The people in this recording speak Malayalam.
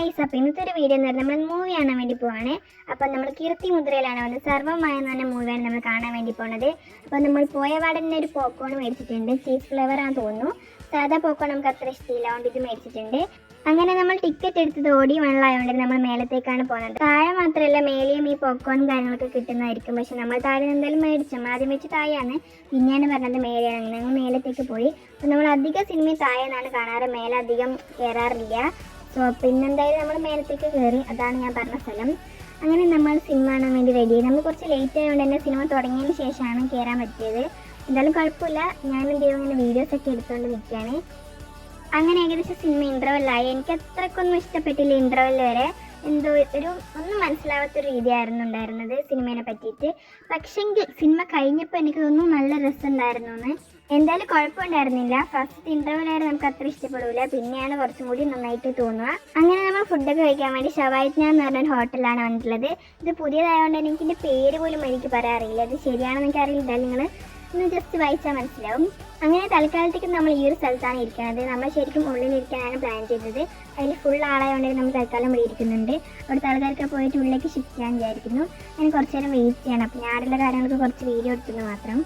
ഗൈസ്, അപ്പോൾ ഇന്നത്തെ ഒരു വീഡിയോ എന്ന് പറഞ്ഞാൽ നമ്മൾ മൂവി കാണാൻ വേണ്ടി പോവാണ്. അപ്പോൾ നമ്മൾ കീർത്തി മുദ്രയിലാണ് വന്നത്. സർവ്വമായ എന്ന് പറഞ്ഞ മൂവിയാണ് നമ്മൾ കാണാൻ വേണ്ടി പോകുന്നത്. അപ്പോൾ നമ്മൾ പോയ പാടെ തന്നെ ഒരു പോപ്കോൺ മേടിച്ചിട്ടുണ്ട്. ചീസ് ഫ്ലേവർ ആണെന്ന് തോന്നുന്നു. സാധാ പോപ്കോൺ നമുക്ക് അത്ര ഇഷ്ടമില്ല, അതുകൊണ്ട് ഇത് മേടിച്ചിട്ടുണ്ട്. അങ്ങനെ നമ്മൾ ടിക്കറ്റ് എടുത്തത് ഓടി വെള്ളമായതുകൊണ്ട് നമ്മൾ മേലത്തേക്കാണ് പോകുന്നത്. താഴെ മാത്രമല്ല മേലെയും ഈ പോപ്കോൺ കാര്യങ്ങളൊക്കെ കിട്ടുന്നതായിരിക്കും. പക്ഷെ നമ്മൾ താഴെ എന്തായാലും മേടിച്ചു. നമ്മൾ ആദ്യം വെച്ച് താഴെയാണ്, പിന്നെയാണ് പറഞ്ഞത് മേലെയാണ്. അങ്ങനെ ഞങ്ങൾ മേലത്തേക്ക് പോയി. അപ്പോൾ നമ്മൾ അധികം സിനിമയും താഴെ നിന്നാണ് കാണാറ്, മേലെ അധികം കയറാറില്ല. സോ പിന്നെന്തായാലും നമ്മൾ മേലത്തേക്ക് കയറി. അതാണ് ഞാൻ പറഞ്ഞ സ്ഥലം. അങ്ങനെ നമ്മൾ സിനിമ കാണാൻ വേണ്ടി റെഡിയായി. നമ്മൾ കുറച്ച് ലേറ്റ് ആയതുകൊണ്ട് തന്നെ സിനിമ തുടങ്ങിയതിന് ശേഷമാണ് കയറാൻ പറ്റിയത്. എന്തായാലും കുഴപ്പമില്ല, ഞാൻ എന്തെങ്കിലും ഇങ്ങനെ വീഡിയോസൊക്കെ എടുത്തുകൊണ്ട് നിൽക്കുകയാണ്. അങ്ങനെ ഏകദേശം സിനിമ ഇൻ്റർവെല്ലായി. എനിക്ക് അത്രയ്ക്കൊന്നും ഇഷ്ടപ്പെട്ടില്ല ഇൻ്റർവെൽ വരെ. എന്തോ ഒന്നും മനസ്സിലാവാത്തൊരു രീതിയായിരുന്നു ഉണ്ടായിരുന്നത് സിനിമയെ പറ്റിയിട്ട്. പക്ഷെങ്കിൽ സിനിമ കഴിഞ്ഞപ്പോൾ എനിക്ക് തോന്നുന്നു നല്ല രസമുണ്ടായിരുന്നു എന്ന്. എന്തായാലും കുഴപ്പമുണ്ടായിരുന്നില്ല. ഫസ്റ്റ് ഇൻ്റർവെൽ ആയിട്ട് നമുക്ക് അത്ര ഇഷ്ടപ്പെടില്ല, പിന്നെയാണ് കുറച്ചും കൂടി നന്നായിട്ട് തോന്നുക. അങ്ങനെ നമ്മൾ ഫുഡൊക്കെ കഴിക്കാൻ വേണ്ടി ഷവായിത്ന എന്ന് പറഞ്ഞൊരു ഹോട്ടലാണ് വന്നിട്ടുള്ളത്. ഇത് പുതിയതായതുകൊണ്ട് എനിക്ക് ഇതിൻ്റെ പേര് പോലും എനിക്ക് പറയാറില്ല. ഇത് ശരിയാണെന്ന് എനിക്ക് അറിയില്ല, നിങ്ങൾ ഒന്ന് ജസ്റ്റ് വായിച്ചാൽ മനസ്സിലാവും. അങ്ങനെ തൽക്കാലത്തേക്ക് നമ്മൾ ഈ ഒരു സ്ഥലത്താണ് ഇരിക്കുന്നത്. നമ്മൾ ശരിക്കും ഉള്ളിലിരിക്കാനാണ് പ്ലാൻ ചെയ്തത്. അതിൽ ഫുൾ ആളായതുകൊണ്ട് നമ്മൾ തൽക്കാലം ഇവിടെ ഇരിക്കുന്നുണ്ട്. അവിടെ ആൾക്കാർക്ക് പോയിട്ട് ഉള്ളിലേക്ക് ഷിഫ്റ്റ് ചെയ്യാൻ വിചാരിക്കുന്നു. ഞാൻ കുറച്ച് നേരം വെയിറ്റ് ചെയ്യണം. അപ്പോൾ ഞാനുള്ള കാര്യങ്ങൾക്ക് കുറച്ച് വീഡിയോ എടുത്തെന്ന് മാത്രം.